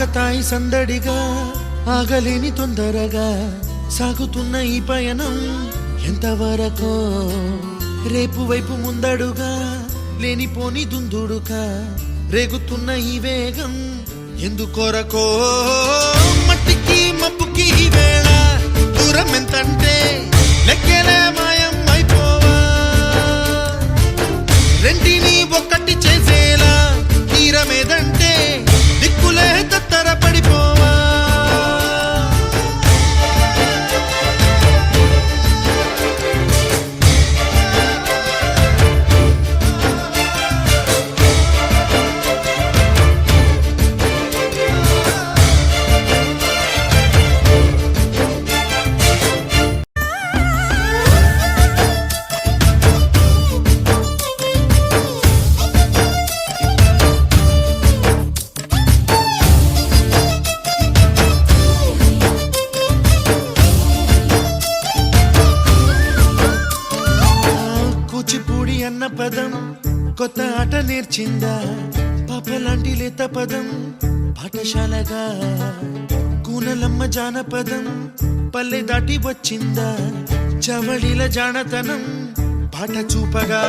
ఆకతాయి సందడిగా ఆగలేని తొందరగా సాగుతున్న ఈ పయనం ఎంతవరకో రేపు వైపు ముందడుగా లేనిపోని దుందుడుగా రేగుతున్న ఈ వేగం ఎందుకొరకో మట్టికి మబ్బుకి ఈ వేళ దూరం ఎంతంటే లెక్కలే మాయం అయిపోవా రెంటిని ఒక్కటి చేసేలా తీరమేదంటే దిక్కులే తత్తర పడిపోవా కూచిపూడి అన్న పదం కొత్త ఆట నేర్చిందా పాపలాంటి లేత పదం పాఠశాలగా కూనలమ్మ జానపదం పల్లె దాటి వచ్చిందా చవళిల జానతనం పాట చూపగా